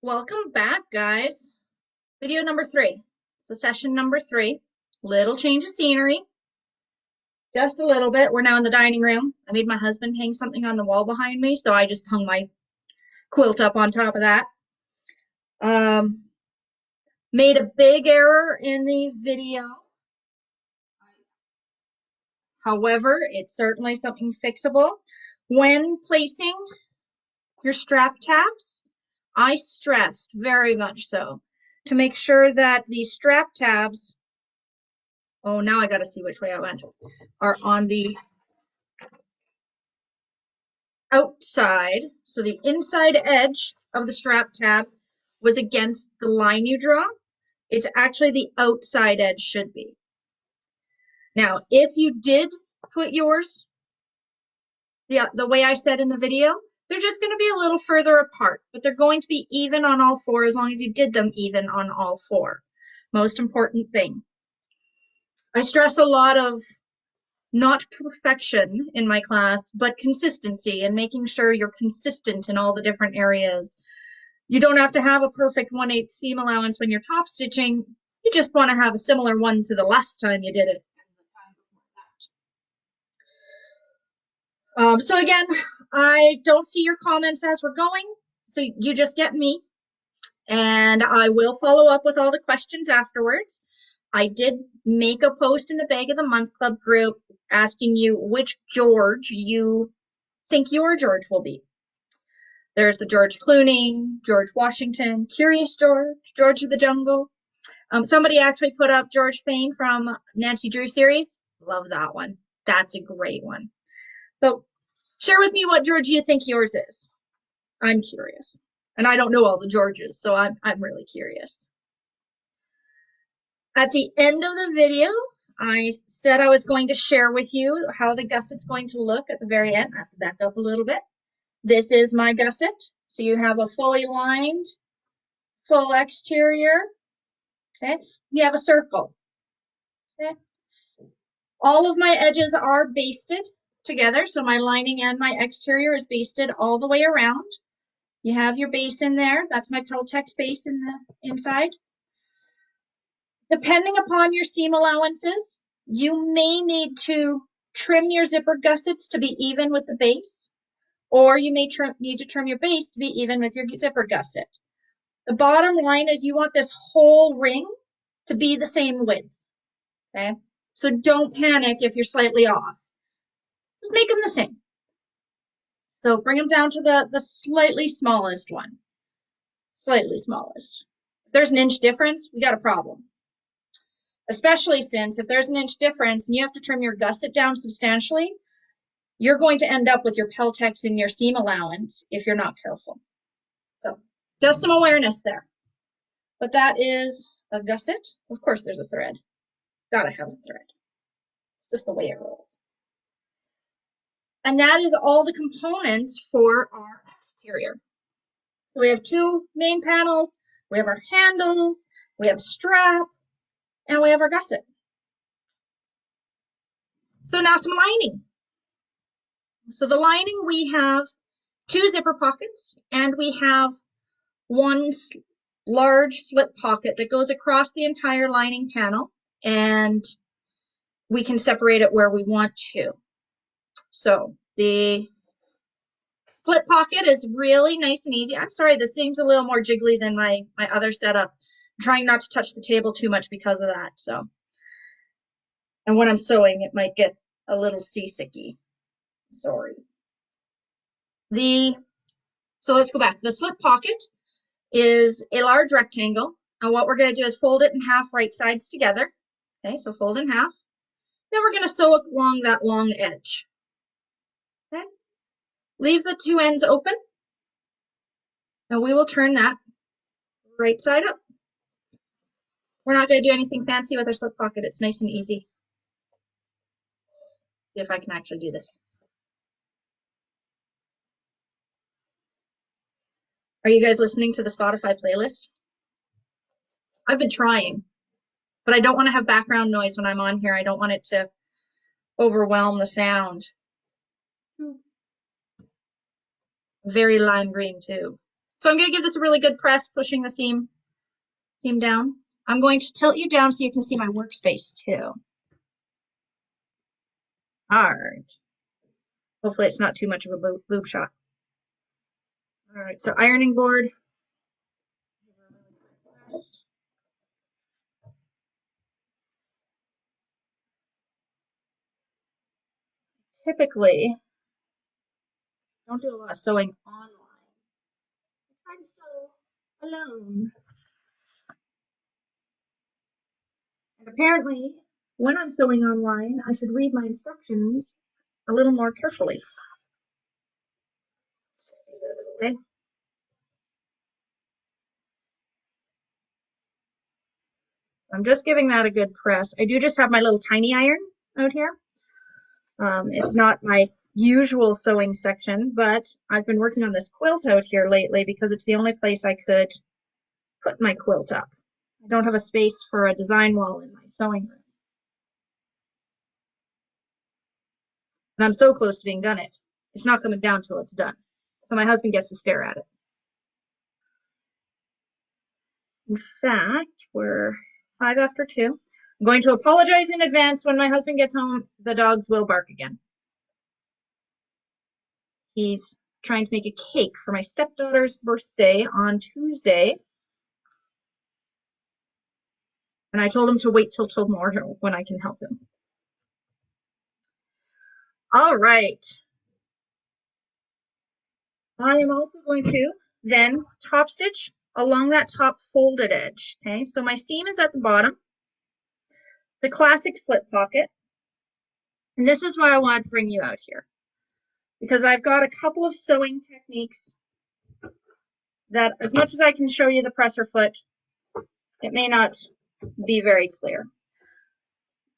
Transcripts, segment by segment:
Welcome back, guys. Video number 3. So session number 3. Little change of scenery. Just a little bit. We're now in the dining room. I made my husband hang something on the wall behind me, so I just hung my quilt up on top of that. Made a big error in the video. However, it's certainly something fixable. When placing your strap tabs, I stressed very much so to make sure that the strap tabs, oh, now I got to see which way I went, are on the outside. So the inside edge of the strap tab was against the line you draw. It's actually the outside edge should be. Now, if you did put yours the way I said in the video, they're just going to be a little further apart, but they're going to be even on all four as long as you did them even on all four. Most important thing. I stress a lot of not perfection in my class, but consistency and making sure you're consistent in all the different areas. You don't have to have a perfect 1/8 seam allowance when you're top stitching. You just want to have a similar one to the last time you did it. So again, I don't see your comments as we're going, so you just get me, and I will follow up with all the questions afterwards. I did make a post in the Bag of the Month Club group asking you which George you think your George will be. There's the George Clooney, George Washington, Curious George, George of the Jungle. Somebody actually put up George Fane from Nancy Drew series. Love that one. That's a great one. So share with me what George you think yours is. I'm curious. And I don't know all the Georges, so I'm really curious. At the end of the video, I said I was going to share with you how the gusset's going to look at the very end. I have to back up a little bit. This is my gusset. So you have a fully lined, full exterior. Okay. You have a circle. Okay. All of my edges are basted together. So my lining and my exterior is basted all the way around. You have your base in there. That's my Peltex base in the inside. Depending upon your seam allowances, you may need to trim your zipper gussets to be even with the base, or you may need to trim your base to be even with your zipper gusset. The bottom line is you want this whole ring to be the same width, okay? So don't panic if you're slightly off. Just make them the same. So bring them down to the slightly smallest one. Slightly smallest. If there's an inch difference, we got a problem. Especially since if there's an inch difference and you have to trim your gusset down substantially, you're going to end up with your Peltex in your seam allowance if you're not careful. So just some awareness there. But that is a gusset. Of course there's a thread. Gotta have a thread. It's just the way it rolls. And that is all the components for our exterior. So we have 2 main panels, we have our handles, we have a strap, and we have our gusset. So now some lining. So the lining, we have 2 zipper pockets, and we have 1 large slip pocket that goes across the entire lining panel, and we can separate it where we want to. So the slip pocket is really nice and easy. I'm sorry, this seems a little more jiggly than my other setup. I'm trying not to touch the table too much because of that. So, and when I'm sewing, it might get a little seasicky. Sorry. So let's go back. The slip pocket is a large rectangle, and what we're going to do is fold it in half right sides together. Okay, so fold in half. Then we're going to sew along that long edge. Okay, leave the 2 ends open, and we will turn that right side up. We're not going to do anything fancy with our slip pocket. It's nice and easy. See if I can actually do this. Are you guys listening to the Spotify playlist? I've been trying, but I don't want to have background noise when I'm on here. I don't want it to overwhelm the sound. Very lime green too. So I'm going to give this a really good press, pushing the seam down. I'm going to tilt you down so you can see my workspace too. All right. Hopefully it's not too much of a boob shot. All right, so ironing board. Typically, don't do a lot of sewing online. I try to sew alone. And apparently, when I'm sewing online, I should read my instructions a little more carefully. Okay. I'm just giving that a good press. I do just have my little tiny iron out here. It's not my usual sewing section, but I've been working on this quilt out here lately because it's the only place I could put my quilt up. I don't have a space for a design wall in my sewing room. And I'm so close to being done it. It's not coming down till it's done. So my husband gets to stare at it. In fact, we're 5 after 2. I'm going to apologize in advance. When my husband gets home, the dogs will bark again. He's trying to make a cake for my stepdaughter's birthday on Tuesday. And I told him to wait till tomorrow when I can help him. All right. I am also going to then top stitch along that top folded edge. Okay, so my seam is at the bottom, the classic slip pocket. And this is why I wanted to bring you out here, because I've got a couple of sewing techniques that, as much as I can show you the presser foot, it may not be very clear.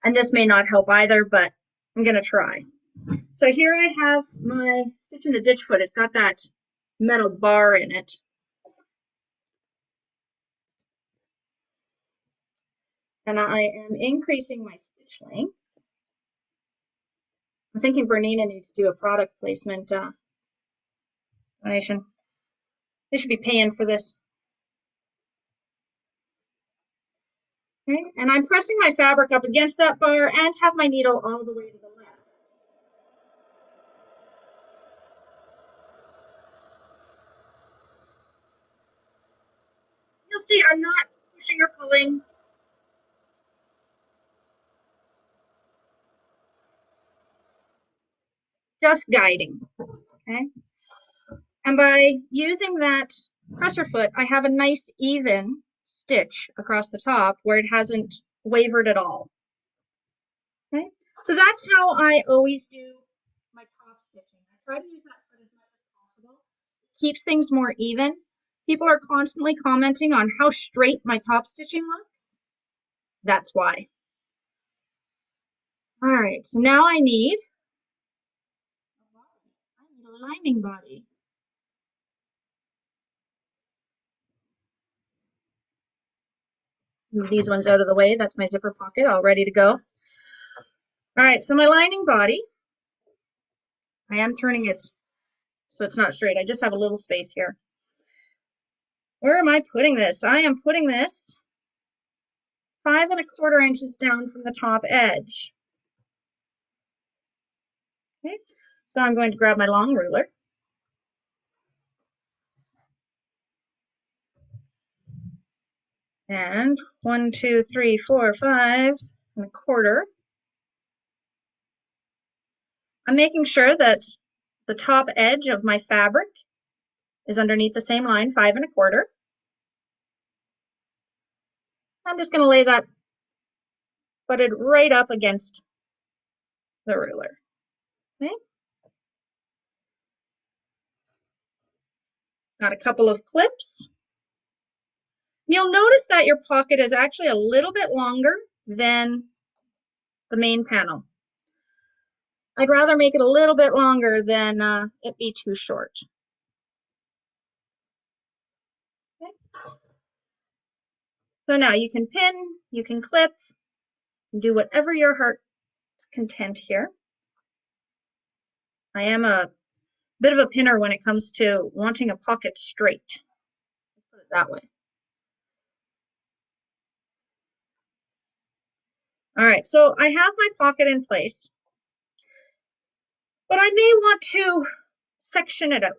And this may not help either, but I'm going to try. So here I have my stitch in the ditch foot. It's got that metal bar in it. And I am increasing my stitch length. I'm thinking Bernina needs to do a product placement donation. They should be paying for this. Okay, and I'm pressing my fabric up against that bar and have my needle all the way to the left. You'll see I'm not pushing or pulling. Just guiding, okay? And by using that presser foot, I have a nice even stitch across the top where it hasn't wavered at all. Okay, so that's how I always do my top stitching. I try to use that foot as much as possible. It keeps things more even. People are constantly commenting on how straight my top stitching looks. That's why. All right, so now I need a lining body. Move these ones out of the way. That's my zipper pocket all ready to go. All right, so my lining body, I am turning it so it's not straight. I just have a little space here. Where am I putting this? I am putting this 5 1/4 inches down from the top edge. Okay, so I'm going to grab my long ruler. And 1, 2, 3, 4, 5 1/4. I'm making sure that the top edge of my fabric is underneath the same line, 5 1/4. I'm just going to lay that butted right up against the ruler. Okay. Got a couple of clips. You'll notice that your pocket is actually a little bit longer than the main panel. I'd rather make it a little bit longer than it be too short. Okay. So now you can pin, you can clip, do whatever your heart's content here. I am a bit of a pinner when it comes to wanting a pocket straight. that way. All right, so I have my pocket in place, but I may want to section it out.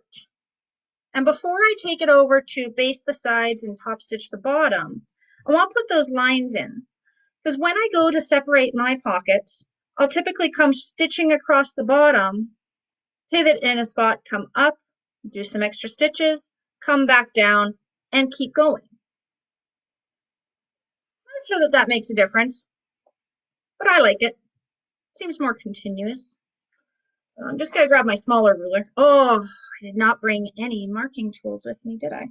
And before I take it over to baste the sides and top stitch the bottom, I want to put those lines in. Because when I go to separate my pockets, I'll typically come stitching across the bottom, pivot in a spot, come up, do some extra stitches, come back down, and keep going. I'm not sure that that makes a difference, but I like it. Seems more continuous. So I'm just going to grab my smaller ruler. Oh, I did not bring any marking tools with me, did I?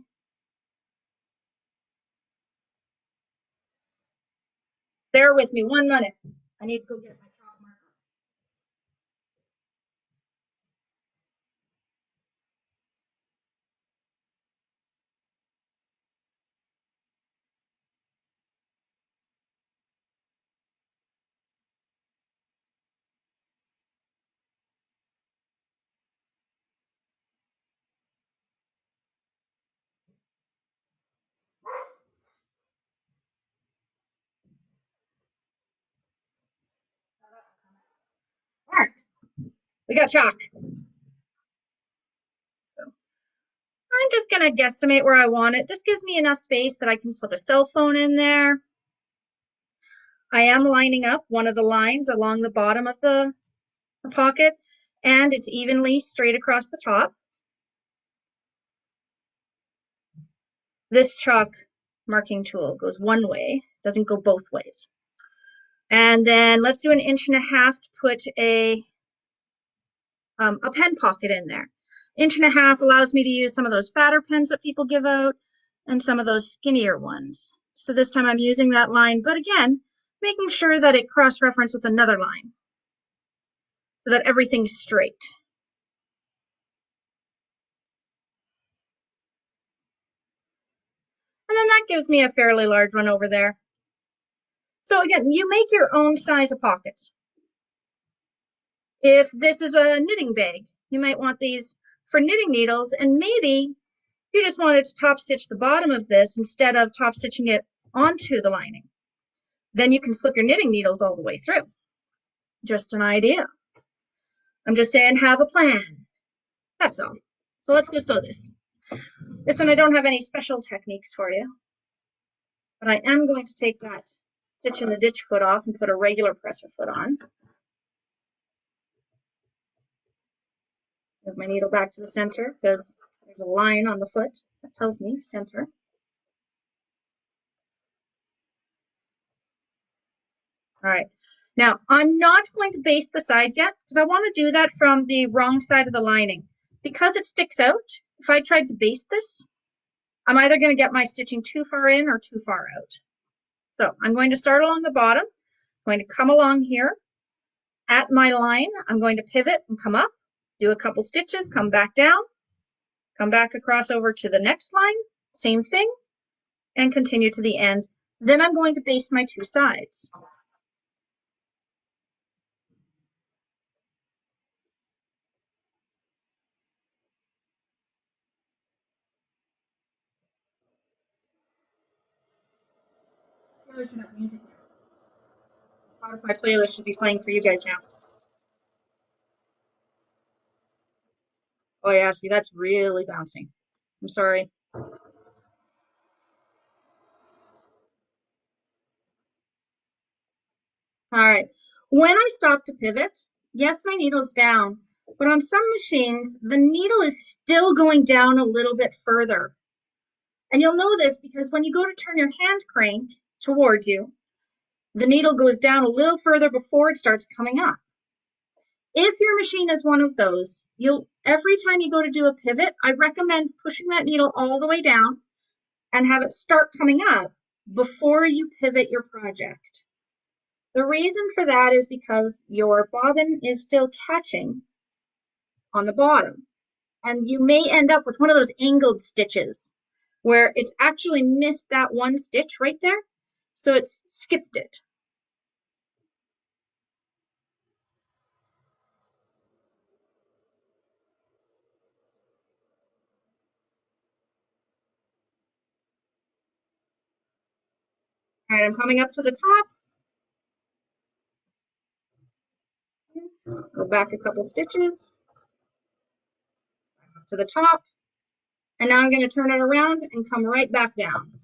Bear with me 1 minute. I need to go get my chalk marker. All right, we got chalk. So I'm just going to guesstimate where I want it. This gives me enough space that I can slip a cell phone in there. I am lining up one of the lines along the bottom of the pocket, and it's evenly straight across the top. This chalk marking tool goes one way, doesn't go both ways. And then let's do 1.5 inches to put a pen pocket in there. 1.5 inches allows me to use some of those fatter pens that people give out and some of those skinnier ones. So this time I'm using that line, but again, making sure that it cross-references with another line so that everything's straight. And then that gives me a fairly large one over there. So again, you make your own size of pockets. If this is a knitting bag, you might want these for knitting needles, and maybe you just wanted to top stitch the bottom of this instead of top stitching it onto the lining. Then you can slip your knitting needles all the way through. Just an idea. I'm just saying, have a plan. That's all. So let's go sew this. This one I don't have any special techniques for you, but I am going to take that stitch in the ditch foot off and put a regular presser foot on. Move my needle back to the center because there's a line on the foot that tells me center. All right. Now, I'm not going to baste the sides yet because I want to do that from the wrong side of the lining. Because it sticks out, if I tried to baste this, I'm either going to get my stitching too far in or too far out. So I'm going to start along the bottom. I'm going to come along here. At my line, I'm going to pivot and come up, do a couple stitches, come back down, come back across over to the next line, same thing, and continue to the end. Then I'm going to baste my two sides. Spotify playlist should be playing for you guys now. Oh yeah, see, that's really bouncing. I'm sorry. All right. When I stop to pivot, yes, my needle's down, but on some machines, the needle is still going down a little bit further. And you'll know this because when you go to turn your hand crank towards you, the needle goes down a little further before it starts coming up. If your machine is one of those, every time you go to do a pivot, I recommend pushing that needle all the way down and have it start coming up before you pivot your project. The reason for that is because your bobbin is still catching on the bottom, and you may end up with one of those angled stitches where it's actually missed that one stitch right there, so it's skipped it. All right, I'm coming up to the top. Go back a couple stitches to the top. And now I'm going to turn it around and come right back down,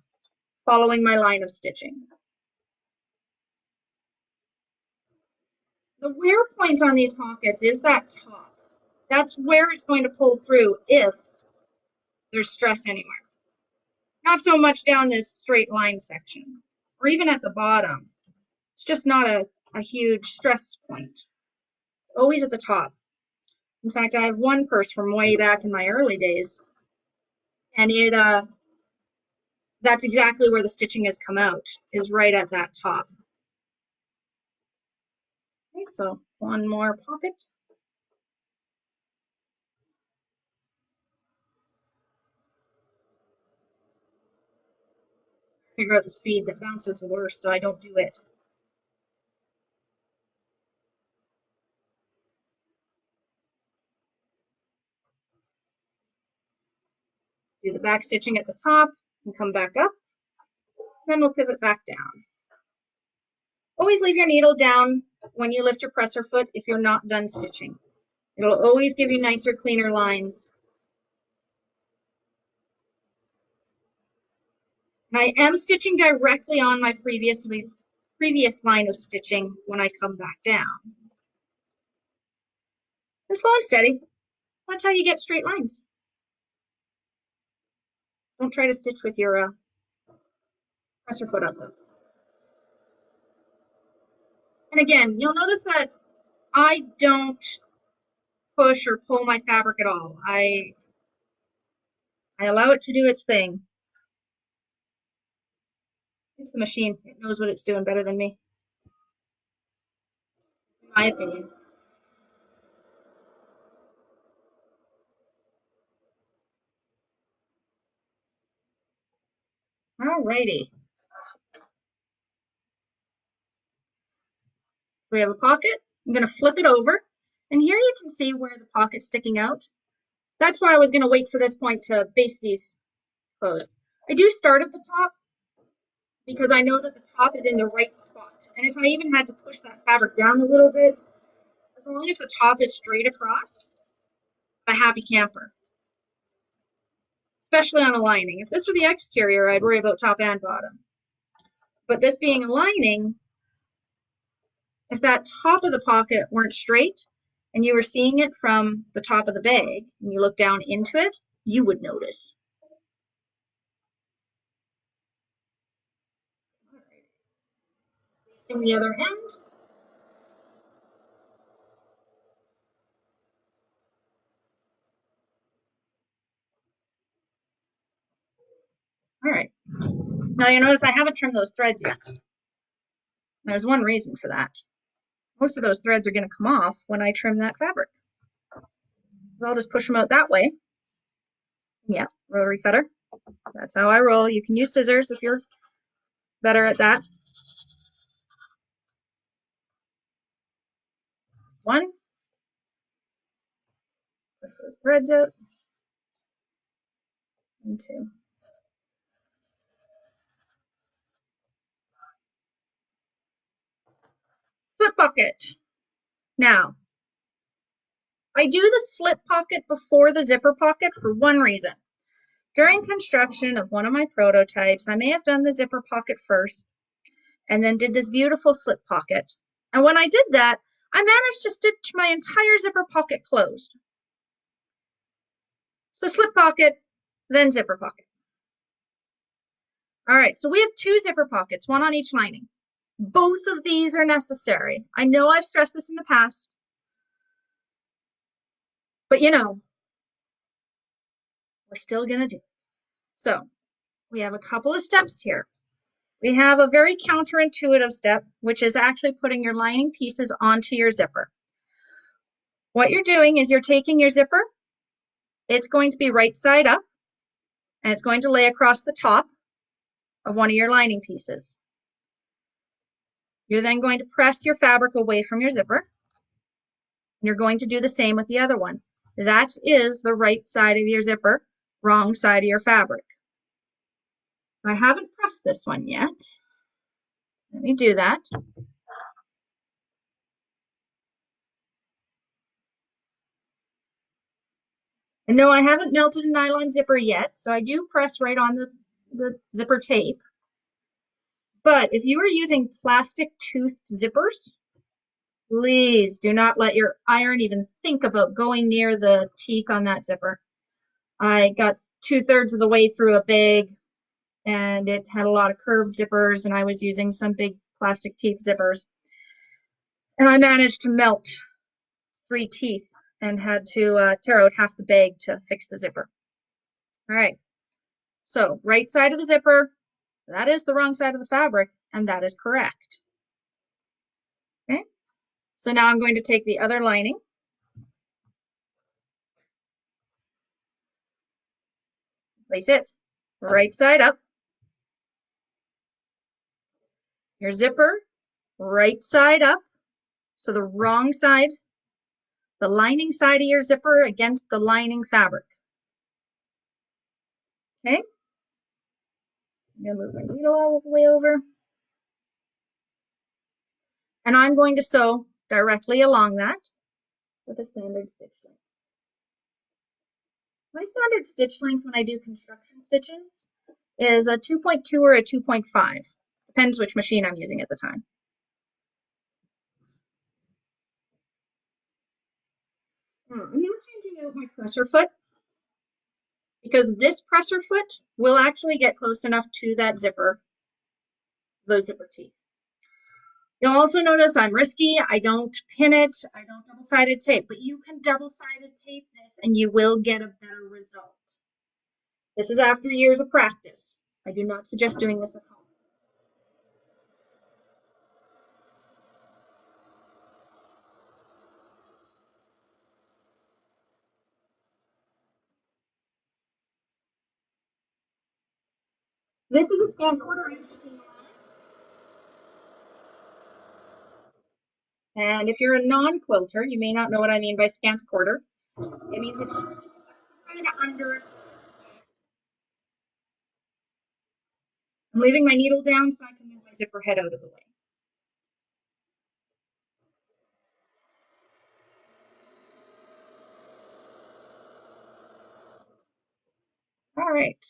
following my line of stitching. The wear point on these pockets is that top. That's where it's going to pull through if there's stress anywhere. Not so much down this straight line section, or even at the bottom. It's just not a huge stress point. It's always at the top. In fact, I have one purse from way back in my early days, and that's exactly where the stitching has come out, is right at that top. Okay, so one more pocket. Figure out the speed that bounces worse so I don't do it. Do the back stitching at the top and come back up. Then we'll pivot back down. Always leave your needle down when you lift your presser foot if you're not done stitching. It'll always give you nicer, cleaner lines. And I am stitching directly on my previous line of stitching when I come back down. And slow and steady. That's how you get straight lines. Don't try to stitch with your presser foot up though. And again, you'll notice that I don't push or pull my fabric at all. I allow it to do its thing. It's the machine. It knows what it's doing better than me, in my opinion. Alrighty. We have a pocket. I'm going to flip it over. And here you can see where the pocket's sticking out. That's why I was going to wait for this point to baste these closed. I do start at the top because I know that the top is in the right spot. And if I even had to push that fabric down a little bit, as long as the top is straight across, I'm a happy camper. Especially on a lining. If this were the exterior, I'd worry about top and bottom. But this being a lining, if that top of the pocket weren't straight and you were seeing it from the top of the bag and you look down into it, you would notice. Basting the other end. All right. Now you notice I haven't trimmed those threads yet. There's one reason for that. Most of those threads are going to come off when I trim that fabric. I'll just push them out that way. Yeah, rotary cutter. That's how I roll. You can use scissors if you're better at that. One. Push those threads out. And two. Slip pocket. Now, I do the slip pocket before the zipper pocket for one reason. During construction of one of my prototypes, I may have done the zipper pocket first and then did this beautiful slip pocket. And when I did that, I managed to stitch my entire zipper pocket closed. So slip pocket, then zipper pocket. All right, so we have two zipper pockets, one on each lining. Both of these are necessary. I know I've stressed this in the past, but you know, we're still gonna do it. So we have a couple of steps here. We have a very counterintuitive step, which is actually putting your lining pieces onto your zipper. What you're doing is you're taking your zipper, it's going to be right side up, and it's going to lay across the top of one of your lining pieces. You're then going to press your fabric away from your zipper. You're going to do the same with the other one. That is the right side of your zipper, wrong side of your fabric. I haven't pressed this one yet. Let me do that. And no, I haven't melted a nylon zipper yet, so I do press right on the zipper tape. But if you are using plastic toothed zippers, please do not let your iron even think about going near the teeth on that zipper. I got 2/3 of the way through a bag and it had a lot of curved zippers and I was using some big plastic teeth zippers. And I managed to melt 3 teeth and had to tear out half the bag to fix the zipper. All right, so right side of the zipper, that is the wrong side of the fabric, and that is correct. Okay, so now I'm going to take the other lining, place it right side up, your zipper right side up, so the wrong side, the lining side of your zipper against the lining fabric. Okay, I'm going to move my needle all the way over. And I'm going to sew directly along that with a standard stitch length. My standard stitch length when I do construction stitches is a 2.2 or a 2.5. Depends which machine I'm using at the time. I'm not changing out my presser foot because this presser foot will actually get close enough to that zipper, those zipper teeth. You'll also notice I'm risky. I don't pin it. I don't double-sided tape, but you can double-sided tape this and you will get a better result. This is after years of practice. I do not suggest doing this at home. This is a scant 1/4 inch seam allowance. And if you're a non-quilter, you may not know what I mean by scant 1/4. It means it's kind of under. I'm leaving my needle down so I can move my zipper head out of the way. All right.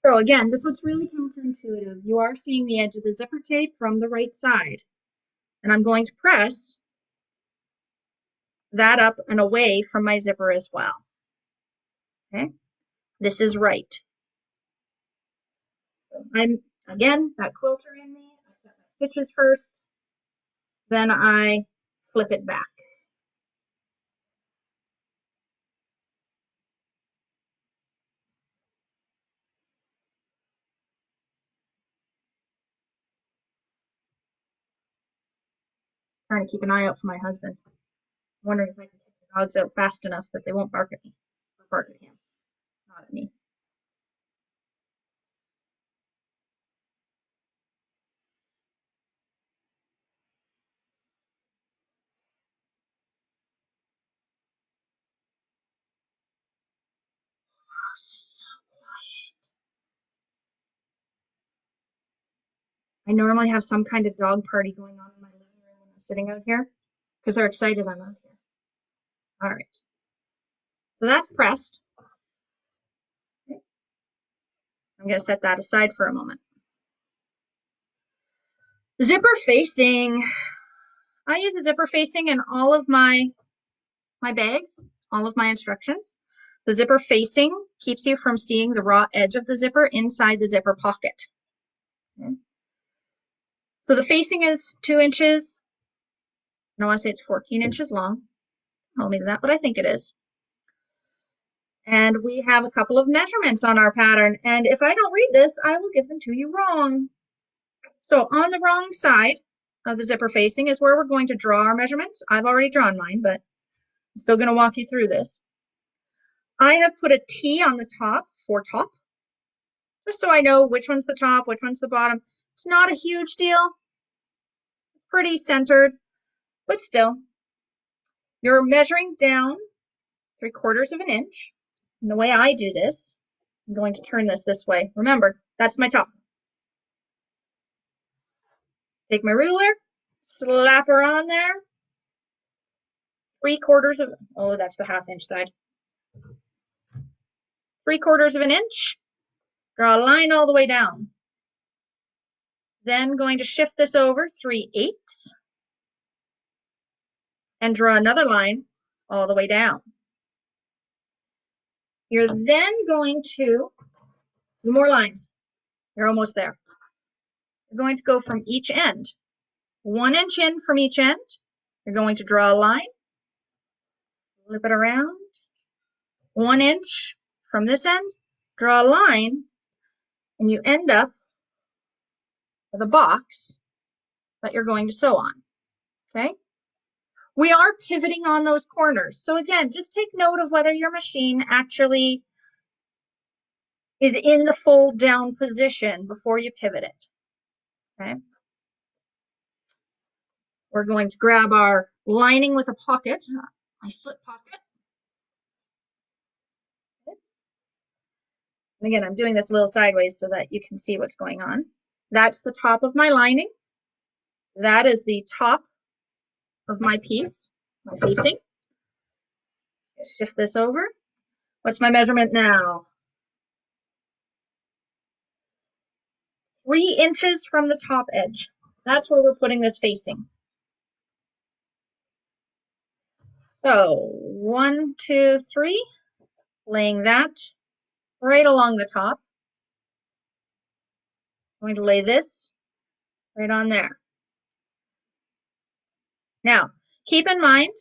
So again, this looks really counterintuitive. You are seeing the edge of the zipper tape from the right side. And I'm going to press that up and away from my zipper as well. Okay, this is right. So I'm, again, that quilter in me, I set my stitches first, then I flip it back. Trying to keep an eye out for my husband. I'm wondering if I can get the dogs out fast enough that they won't bark at me, or bark at him, not at me. Oh, this is so quiet. I normally have some kind of dog party going on in my living room when I'm sitting out here because they're excited I'm out here. All right. So that's pressed. Okay. I'm going to set that aside for a moment. Zipper facing. I use a zipper facing in all of my bags, all of my instructions. The zipper facing keeps you from seeing the raw edge of the zipper inside the zipper pocket. Okay. So the facing is 2 inches. I want to say it's 14 inches long. Hold me to that, but I think it is. And we have a couple of measurements on our pattern. And if I don't read this, I will give them to you wrong. So on the wrong side of the zipper facing is where we're going to draw our measurements. I've already drawn mine, but I'm still going to walk you through this. I have put a T on the top for top, just so I know which one's the top, which one's the bottom. It's not a huge deal. Pretty centered, but still. You're measuring down 3/4 of an inch. And the way I do this, I'm going to turn this way. Remember, that's my top. Take my ruler, slap her on there. 3/4 of, oh, that's the 1/2 inch side. 3/4 of an inch. Draw a line all the way down. Then going to shift this over 3/8 and draw another line all the way down. You're then going to do more lines. You're almost there. You're going to go from each end. 1 inch in from each end. You're going to draw a line, flip it around. 1 inch from this end, draw a line, and you end up with a box that you're going to sew on. Okay? We are pivoting on those corners. So again, just take note of whether your machine actually is in the fold down position before you pivot it. Okay? We're going to grab our lining with a pocket, my slip pocket. And again, I'm doing this a little sideways so that you can see what's going on. That's the top of my lining. That is the top of my piece, my facing. Shift this over. What's my measurement now? 3 inches from the top edge. That's where we're putting this facing. So 1, 2, 3, laying that right along the top. I'm going to lay this right on there. Now, keep in mind,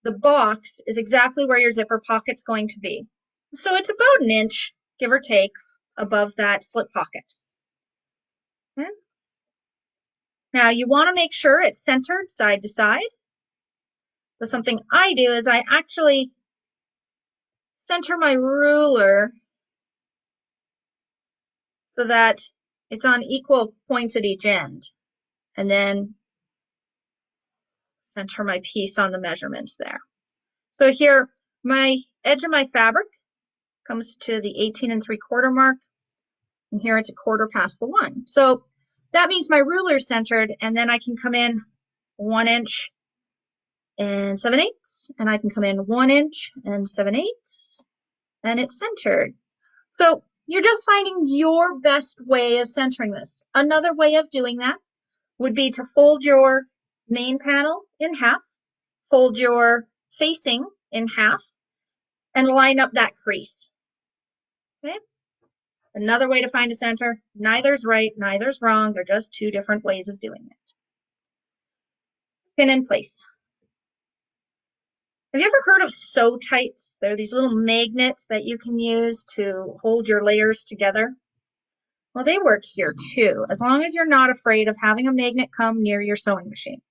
the box is exactly where your zipper pocket's going to be. So it's about 1 inch, give or take, above that slip pocket. Okay. Now, you want to make sure it's centered side to side. So something I do is I actually center my ruler so that it's on equal points at each end. And then center my piece on the measurements there. So here, my edge of my fabric comes to the 18 3/4 mark. And here it's 1/4 past the 1. So that means my ruler is centered, and then I can come in 1 inch and 7/8, and I can come in 1 inch and 7/8, and it's centered. So you're just finding your best way of centering this. Another way of doing that would be to fold your main panel in half, fold your facing in half, and line up that crease. Okay? Another way to find a center. Neither's right, neither's wrong. They're just two different ways of doing it. Pin in place. Have you ever heard of sew tights? They're these little magnets that you can use to hold your layers together. Well, they work here too, as long as you're not afraid of having a magnet come near your sewing machine.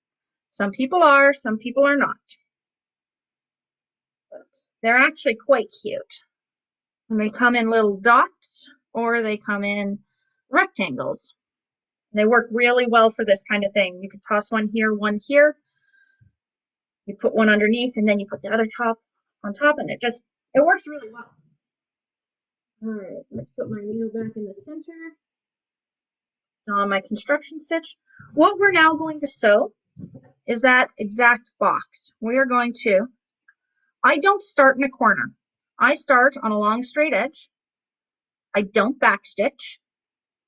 Some people are, some people are not. But they're actually quite cute. And they come in little dots or they come in rectangles. They work really well for this kind of thing. You could toss one here, you put one underneath, and then you put the other top on top, and it works really well. All right, let's put my needle back in the center. Still on my construction stitch. What we're now going to sew is that exact box. We are going to, I don't start in a corner. I start on a long straight edge. I don't backstitch.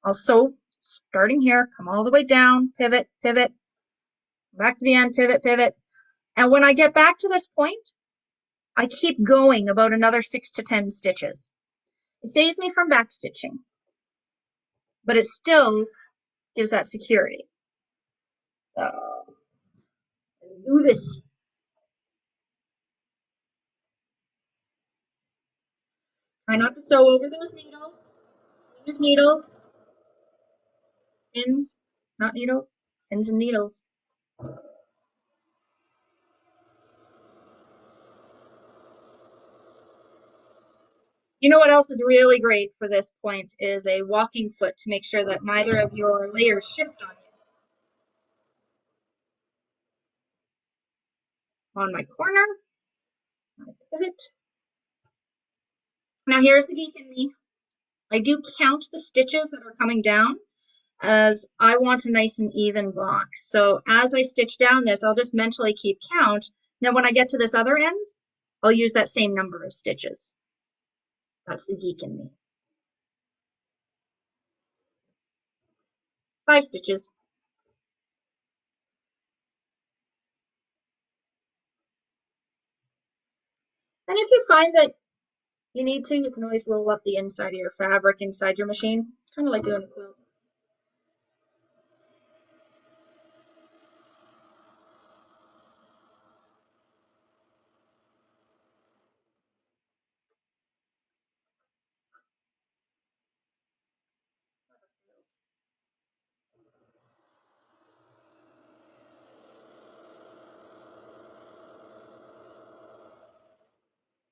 I'll sew starting here, come all the way down, pivot, pivot, back to the end, pivot, pivot. And when I get back to this point, I keep going about another 6 to 10 stitches. It saves me from backstitching, but it still gives that security. So let's do this. Try not to sew over those needles. Use needles, pins, not needles, pins and needles. You know what else is really great for this point is a walking foot to make sure that neither of your layers shift on you. on my corner, my pivot. Now here's the geek in me. I do count the stitches that are coming down as I want a nice and even box. So as I stitch down this, I'll just mentally keep count. Then when I get to this other end, I'll use that same number of stitches. That's the geek in me. 5 stitches. And if you find that you need to, you can always roll up the inside of your fabric inside your machine, kind of like doing a quilt.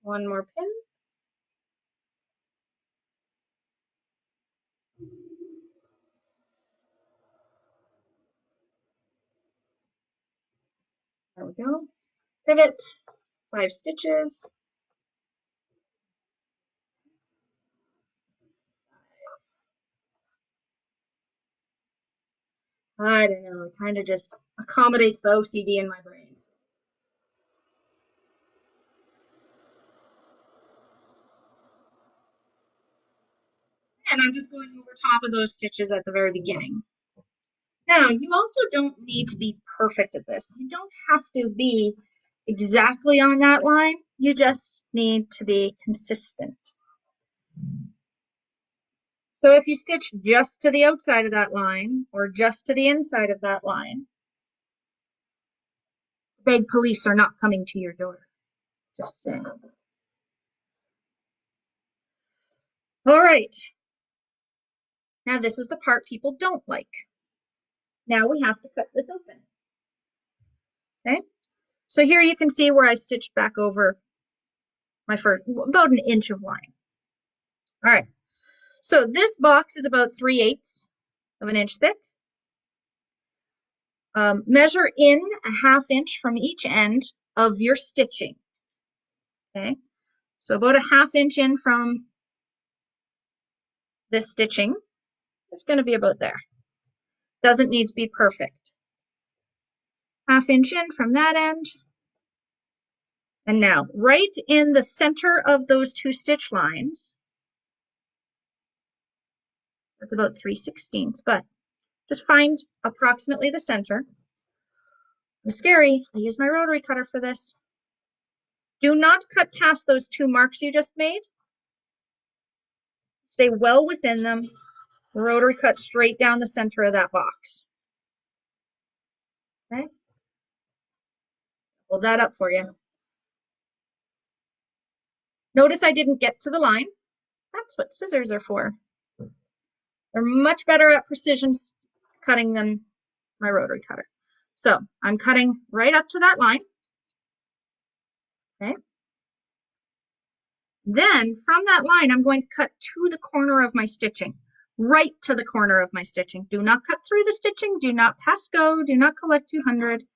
One more pin. There we go. Pivot, 5 stitches. I don't know, it kind of just accommodates the OCD in my brain. And I'm just going over top of those stitches at the very beginning. Now, you also don't need to be perfect at this. You don't have to be exactly on that line. You just need to be consistent. So if you stitch just to the outside of that line or just to the inside of that line, big police are not coming to your door. Just saying. All right. Now this is the part people don't like. Now we have to cut this open. Okay. So here you can see where I stitched back over my first, about an inch of line. All right. So this box is about 3/8 of an inch thick. Measure in a 1/2 inch from each end of your stitching. Okay. So about a 1/2 inch in from this stitching. It's going to be about there. Doesn't need to be perfect. 1/2 inch in from that end. And now, right in the center of those 2 stitch lines, that's about 3/16, but just find approximately the center. It's scary. I use my rotary cutter for this. Do not cut past those 2 marks you just made. Stay well within them. Rotary cut straight down the center of that box. Okay. Hold that up for you. Notice I didn't get to the line. That's what scissors are for. They're much better at precision cutting than my rotary cutter. So I'm cutting right up to that line. Okay. Then from that line, I'm going to cut to the corner of my stitching, right to the corner of my stitching. Do not cut through the stitching. Do not pass go. Do not collect 200.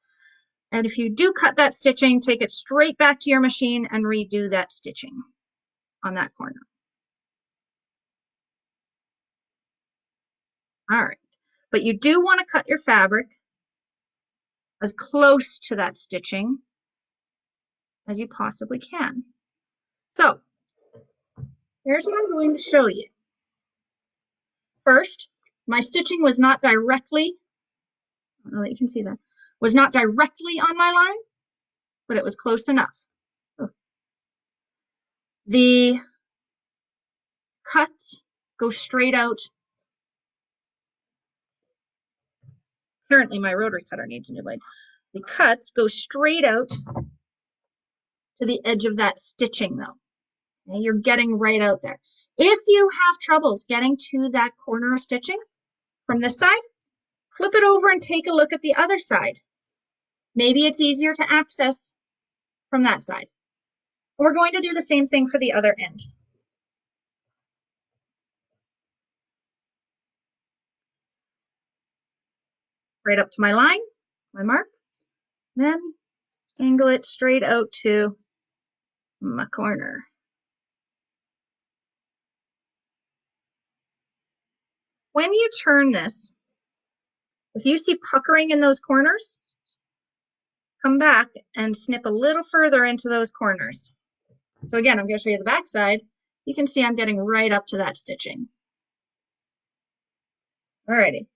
And if you do cut that stitching, take it straight back to your machine and redo that stitching on that corner. All right. But you do want to cut your fabric as close to that stitching as you possibly can. So here's what I'm going to show you. First, my stitching was not directly, I don't know that you can see that, was not directly on my line, but it was close enough. The cuts go straight out. Apparently my rotary cutter needs a new blade. The cuts go straight out to the edge of that stitching though. Okay, you're getting right out there. If you have troubles getting to that corner of stitching from this side, flip it over and take a look at the other side. Maybe it's easier to access from that side. We're going to do the same thing for the other end. Right up to my line, my mark, then angle it straight out to my corner. When you turn this, if you see puckering in those corners, come back and snip a little further into those corners. So again, I'm going to show you the back side. You can see I'm getting right up to that stitching. Alrighty.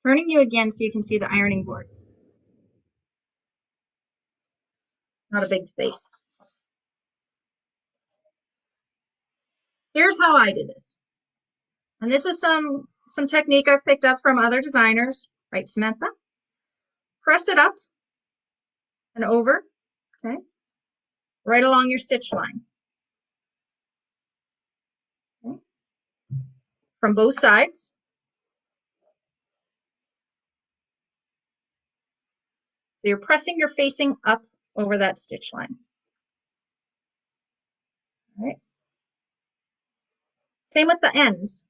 Turning you again so you can see the ironing board. Not a big space. Here's how I did this. And this is some technique I've picked up from other designers, right, Samantha? Press it up and over, okay, right along your stitch line. Okay. From both sides. So you're pressing your facing up over that stitch line. All right. Same with the ends.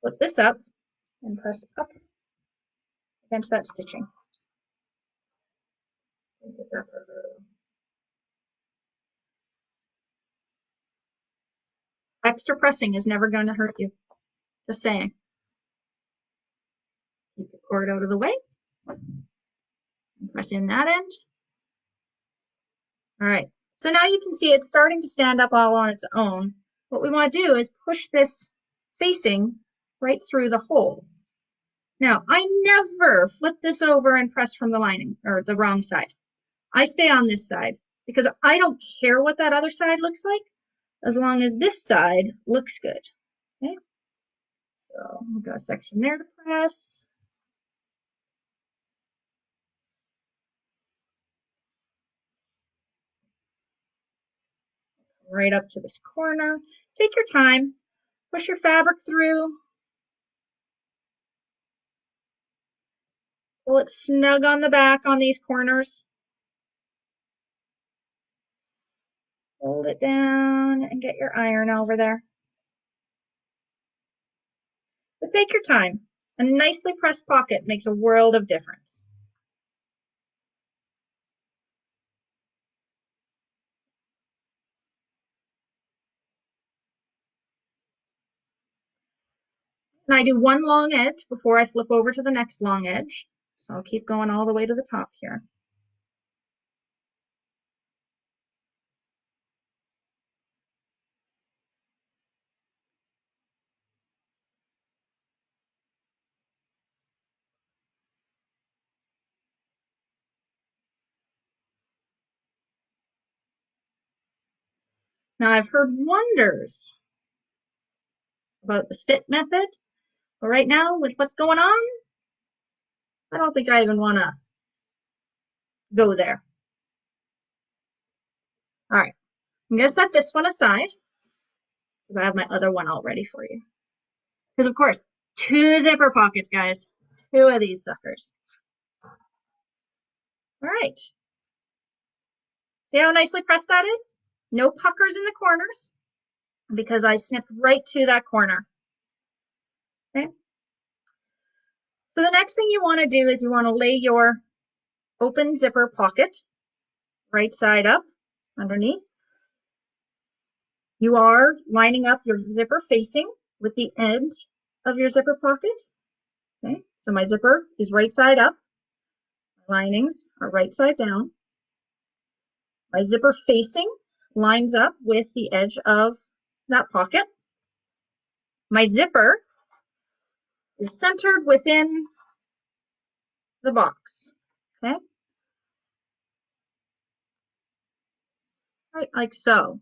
Flip this up and press up against that stitching. Extra pressing is never going to hurt you. Just saying. Keep your cord out of the way. Press in that end. All right. So now you can see it's starting to stand up all on its own. What we want to do is push this facing right through the hole. Now, I never flip this over and press from the lining or the wrong side. I stay on this side because I don't care what that other side looks like as long as this side looks good. Okay. So we've got a section there to press. Right up to this corner. Take your time, push your fabric through. Pull it snug on the back on these corners. Hold it down and get your iron over there. But take your time. A nicely pressed pocket makes a world of difference. And I do one long edge before I flip over to the next long edge. So I'll keep going all the way to the top here. Now I've heard wonders about the spit method, but right now with what's going on, I don't think I even want to go there. All right, I'm going to set this one aside because I have my other one all ready for you. Because of course, 2 zipper pockets, guys. 2 of these suckers. All right. See how nicely pressed that is? No puckers in the corners because I snipped right to that corner. Okay. So the next thing you want to do is you want to lay your open zipper pocket right side up underneath. You are lining up your zipper facing with the edge of your zipper pocket. Okay, so my zipper is right side up. My linings are right side down. My zipper facing lines up with the edge of that pocket. My zipper is centered within the box. Okay, right like so.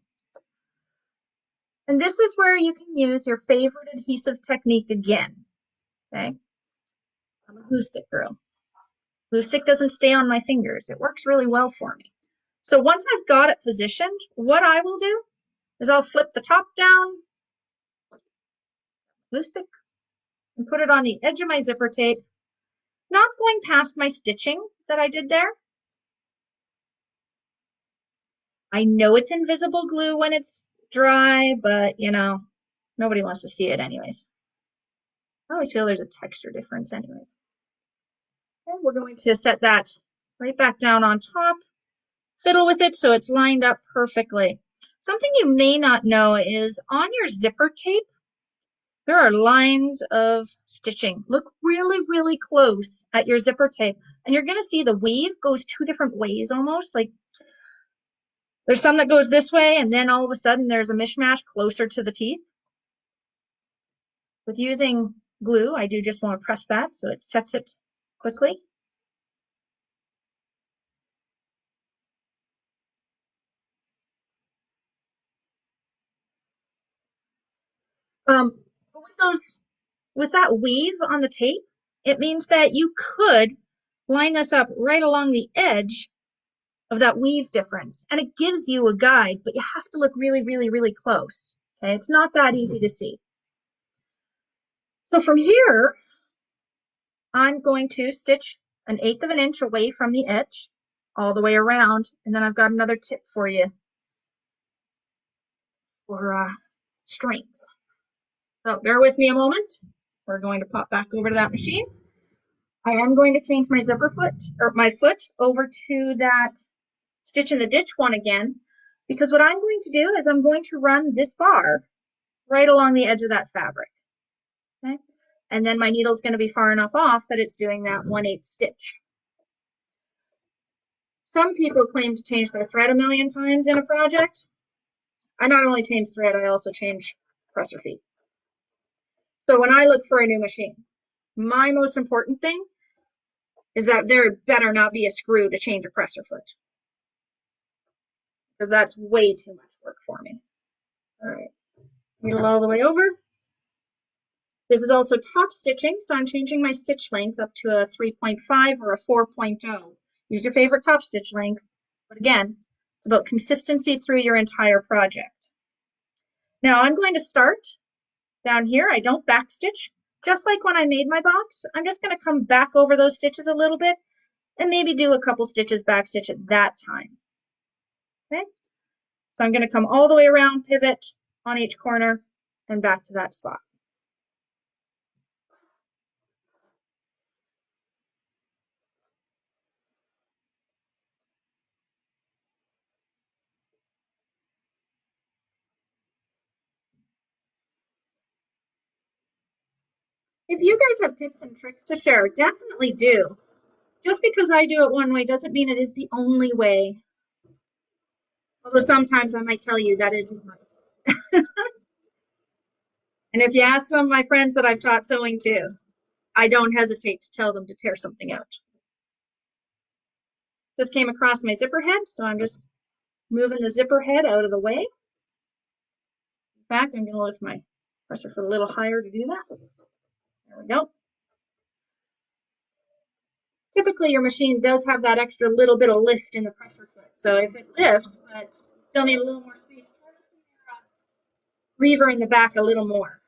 And this is where you can use your favorite adhesive technique again. Okay, I'm a glue stick girl. Glue stick doesn't stay on my fingers. It works really well for me. So once I've got it positioned, what I will do is I'll flip the top down, glue stick, and put it on the edge of my zipper tape, not going past my stitching that I did there. I know it's invisible glue when it's dry, but you know, nobody wants to see it anyways. I always feel there's a texture difference anyways. And we're going to set that right back down on top, fiddle with it so it's lined up perfectly. Something you may not know is on your zipper tape, there are lines of stitching. Look really, really close at your zipper tape, and you're going to see the weave goes two different ways almost. Like there's some that goes this way, and then all of a sudden there's a mishmash closer to the teeth. With using glue, I do just want to press that so it sets it quickly. With that weave on the tape, it means that you could line this up right along the edge of that weave difference, and it gives you a guide, but you have to look really, really, really close. Okay, it's not that easy to see. So from here, I'm going to stitch 1/8 of an inch away from the edge, all the way around, and then I've got another tip for you for strength. So bear with me a moment. We're going to pop back over to that machine. I am going to change my zipper foot, or my foot, over to that stitch in the ditch one again, because what I'm going to do is I'm going to run this bar right along the edge of that fabric. Okay? And then my needle's going to be far enough off that it's doing that 1/8 stitch. Some people claim to change their thread a million times in a project. I not only change thread, I also change presser feet. So when I look for a new machine, my most important thing is that there better not be a screw to change a presser foot, because that's way too much work for me. All right, needle all the way over. This is also top stitching, so I'm changing my stitch length up to a 3.5 or a 4.0. Use your favorite top stitch length, but again, it's about consistency through your entire project. Now I'm going to start down here. I don't back stitch. Just like when I made my box, I'm just going to come back over those stitches a little bit and maybe do a couple stitches back stitch at that time. Okay, so I'm going to come all the way around, pivot on each corner, and back to that spot. If you guys have tips and tricks to share, definitely do. Just because I do it one way doesn't mean it is the only way. Although sometimes I might tell you that isn't right. And if you ask some of my friends that I've taught sewing to, I don't hesitate to tell them to tear something out. Just came across my zipper head, so I'm just moving the zipper head out of the way. In fact, I'm going to lift my presser foot a little higher to do that. There we go. Typically, your machine does have that extra little bit of lift in the presser foot. So if it lifts, but you still need a little more space, lever in the back a little more.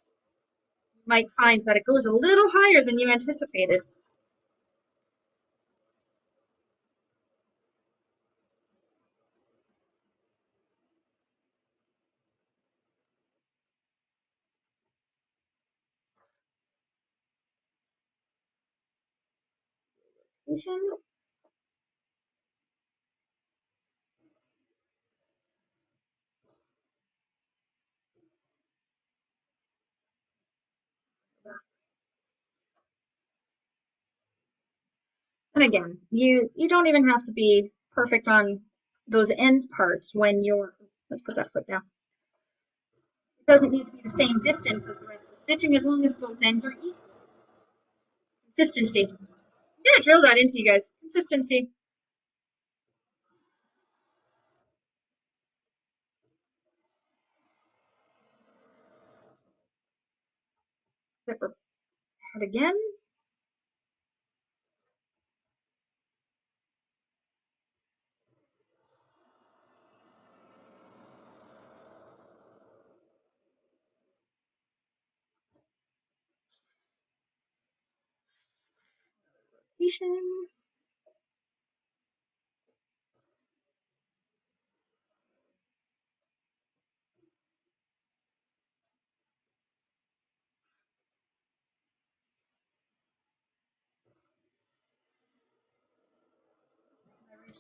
You might find that it goes a little higher than you anticipated. And again, you don't even have to be perfect on those end parts when you're, let's put that foot down. It doesn't need to be the same distance as the rest of the stitching as long as both ends are equal. Consistency. Yeah, drill that into you guys. Consistency. Zipper head again. Rotation.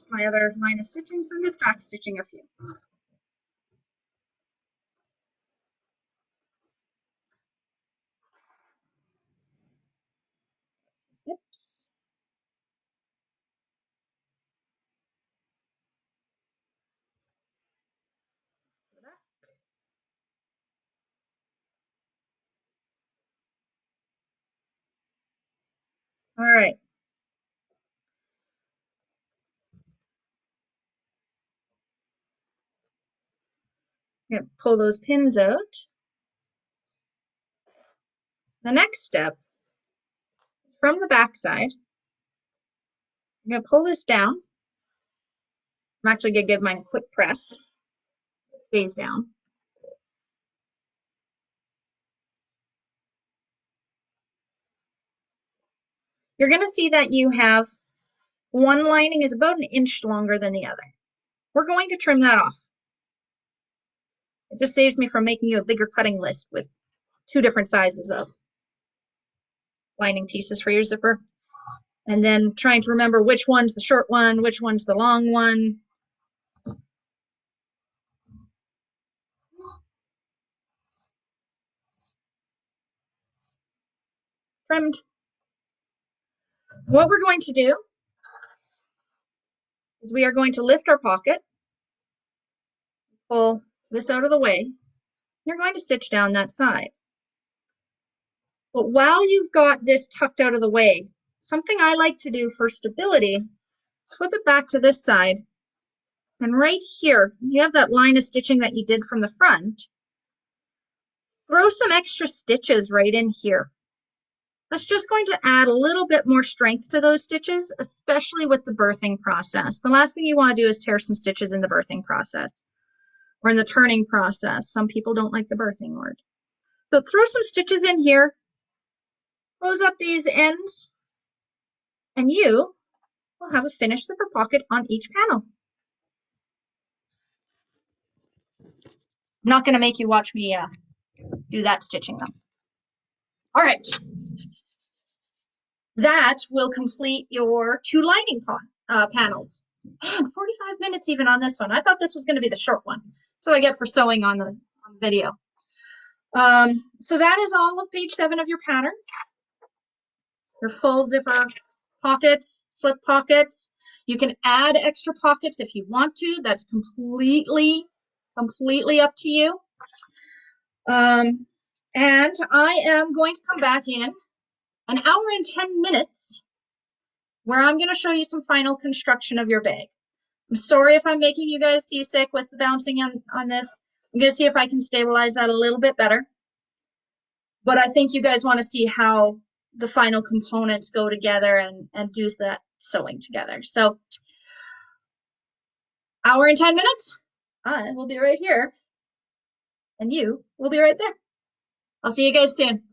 my other line of stitching, so I'm just back stitching a few. Zips. All right. I'm gonna pull those pins out. The next step, from the back side, I'm gonna pull this down. I'm actually gonna give mine a quick press. It stays down. You're gonna see that you have one lining is about an inch longer than the other. We're going to trim that off. It just saves me from making you a bigger cutting list with two different sizes of lining pieces for your zipper. And then trying to remember which one's the short one, which one's the long one. Trimmed. What we're going to do is we are going to lift our pocket, pull this out of the way. You're going to stitch down that side. But while you've got this tucked out of the way, something I like to do for stability is flip it back to this side. And right here, you have that line of stitching that you did from the front. Throw some extra stitches right in here. That's just going to add a little bit more strength to those stitches, especially with the birthing process. The last thing you want to do is tear some stitches in the birthing process or in the turning process. Some people don't like the birthing word. So throw some stitches in here, close up these ends, and you will have a finished zipper pocket on each panel. I'm not going to make you watch me do that stitching though. All right. That will complete your two lining panels. Man, 45 minutes even on this one. I thought this was going to be the short one. That's what I get for sewing on the video. So that is all of page 7 of your pattern. Your full zipper pockets, slip pockets. You can add extra pockets if you want to. That's completely up to you. And I am going to come back in an hour and 10 minutes where I'm going to show you some final construction of your bag. I'm sorry if I'm making you guys seasick with the bouncing on this. I'm going to see if I can stabilize that a little bit better. But I think you guys want to see how the final components go together and do that sewing together. So, hour and 10 minutes, I will be right here. And you will be right there. I'll see you guys soon.